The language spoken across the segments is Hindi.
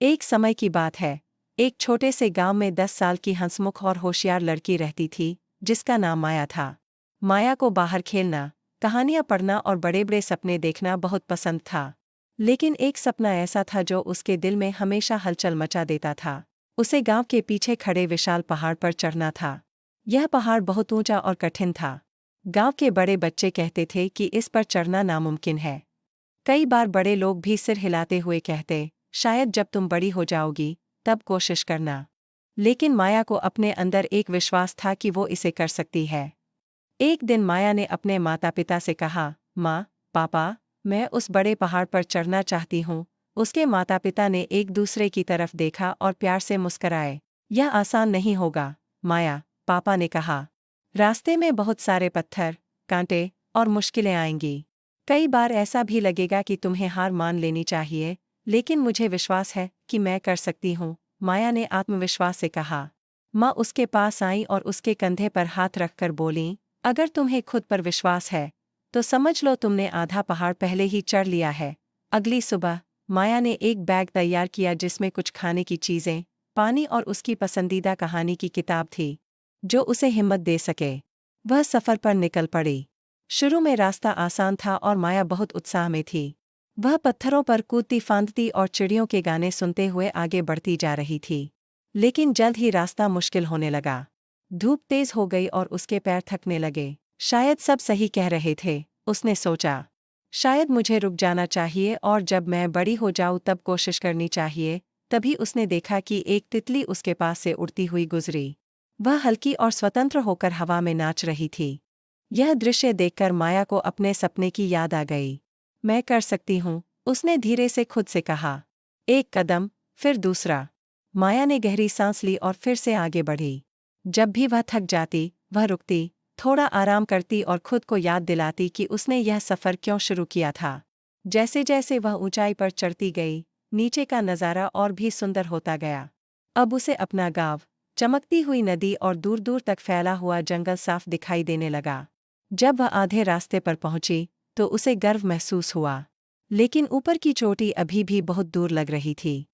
एक समय की बात है। एक छोटे से गांव में 10 साल की हंसमुख और होशियार लड़की रहती थी, जिसका नाम माया था। माया को बाहर खेलना, कहानियां पढ़ना और बड़े बड़े सपने देखना बहुत पसंद था। लेकिन एक सपना ऐसा था जो उसके दिल में हमेशा हलचल मचा देता था। उसे गांव के पीछे खड़े विशाल पहाड़ पर चढ़ना था। यह पहाड़ बहुत ऊंचा और कठिन था। गांव के बड़े बच्चे कहते थे कि इस पर चढ़ना नामुमकिन है। कई बार बड़े लोग भी सिर हिलाते हुए कहते, शायद जब तुम बड़ी हो जाओगी तब कोशिश करना। लेकिन माया को अपने अंदर एक विश्वास था कि वो इसे कर सकती है। एक दिन माया ने अपने माता पिता से कहा, माँ, पापा, मैं उस बड़े पहाड़ पर चढ़ना चाहती हूँ। उसके माता पिता ने एक दूसरे की तरफ देखा और प्यार से मुस्कराए। यह आसान नहीं होगा, माया, पापा ने कहा। रास्ते में बहुत सारे पत्थर, कांटे और मुश्किलें आएंगी। कई बार ऐसा भी लगेगा कि तुम्हें हार मान लेनी चाहिए, लेकिन मुझे विश्वास है कि मैं कर सकती हूँ, माया ने आत्मविश्वास से कहा। माँ उसके पास आई और उसके कंधे पर हाथ रखकर बोलीं, अगर तुम्हें खुद पर विश्वास है, तो समझ लो तुमने आधा पहाड़ पहले ही चढ़ लिया है। अगली सुबह, माया ने एक बैग तैयार किया जिसमें कुछ खाने की चीजें, पानी और उसकी पसंदीदा कहानी की किताब थी, जो उसे हिम्मत दे सके। वह सफर पर निकल पड़ी। शुरू में रास्ता आसान था और माया बहुत उत्साह में थी। वह पत्थरों पर कूदती फांदती और चिड़ियों के गाने सुनते हुए आगे बढ़ती जा रही थी। लेकिन जल्द ही रास्ता मुश्किल होने लगा। धूप तेज हो गई और उसके पैर थकने लगे। शायद सब सही कह रहे थे, उसने सोचा। शायद मुझे रुक जाना चाहिए और जब मैं बड़ी हो जाऊं तब कोशिश करनी चाहिए। तभी उसने देखा कि एक तितली उसके पास से उड़ती हुई गुजरी। वह हल्की और स्वतंत्र होकर हवा में नाच रही थी। यह दृश्य देखकर माया को अपने सपने की याद आ गई। मैं कर सकती हूँ, उसने धीरे से खुद से कहा। एक कदम, फिर दूसरा। माया ने गहरी सांस ली और फिर से आगे बढ़ी। जब भी वह थक जाती, वह रुकती, थोड़ा आराम करती और खुद को याद दिलाती कि उसने यह सफ़र क्यों शुरू किया था। जैसे जैसे वह ऊंचाई पर चढ़ती गई, नीचे का नज़ारा और भी सुंदर होता गया। अब उसे अपना गाँव, चमकती हुई नदी और दूर दूर तक फैला हुआ जंगल साफ दिखाई देने लगा। जब वह आधे रास्ते पर पहुंची, तो उसे गर्व महसूस हुआ। लेकिन ऊपर की चोटी अभी भी बहुत दूर लग रही थी।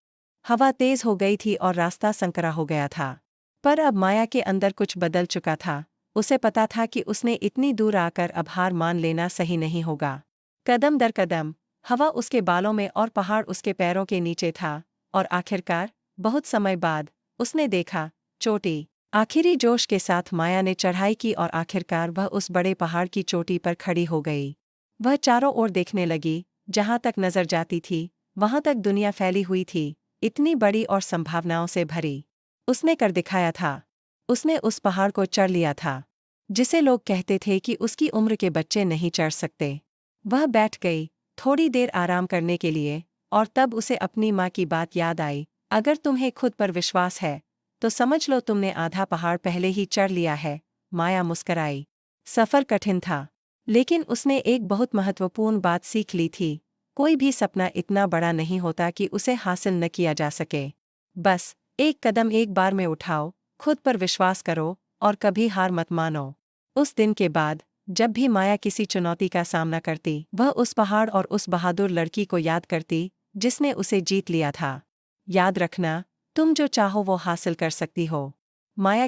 हवा तेज हो गई थी और रास्ता संकरा हो गया था। पर अब माया के अंदर कुछ बदल चुका था। उसे पता था कि उसने इतनी दूर आकर अब हार मान लेना सही नहीं होगा। कदम दर कदम, हवा उसके बालों में और पहाड़ उसके पैरों के नीचे था। और आखिरकार, बहुत समय बाद, उसने देखा, चोटी। आखिरी जोश के साथ माया ने चढ़ाई की और आखिरकार वह उस बड़े पहाड़ की चोटी पर खड़ी हो गई। वह चारों ओर देखने लगी, जहां तक नजर जाती थी, वहां तक दुनिया फैली हुई थी, इतनी बड़ी और संभावनाओं से भरी। उसने कर दिखाया था। उसने उस पहाड़ को चढ़ लिया था, जिसे लोग कहते थे कि उसकी उम्र के बच्चे नहीं चढ़ सकते। वह बैठ गई, थोड़ी देर आराम करने के लिए, और तब उसे अपनी माँ की बात याद आई, अगर तुम्हें खुद पर विश्वास है, तो समझ लो तुमने आधा पहाड़ पहले ही चढ़ लिया है। माया मुस्कराई। सफर कठिन था, लेकिन उसने एक बहुत महत्वपूर्ण बात सीख ली थी। कोई भी सपना इतना बड़ा नहीं होता कि उसे हासिल न किया जा सके। बस, एक कदम एक बार में उठाओ, खुद पर विश्वास करो, और कभी हार मत मानो। उस दिन के बाद, जब भी माया किसी चुनौती का सामना करती, वह उस पहाड़ और उस बहादुर लड़की को याद करती, जिसने उसे जीत लिया था। याद रखना, तुम जो चाहो वो हासिल कर सकती हो। माया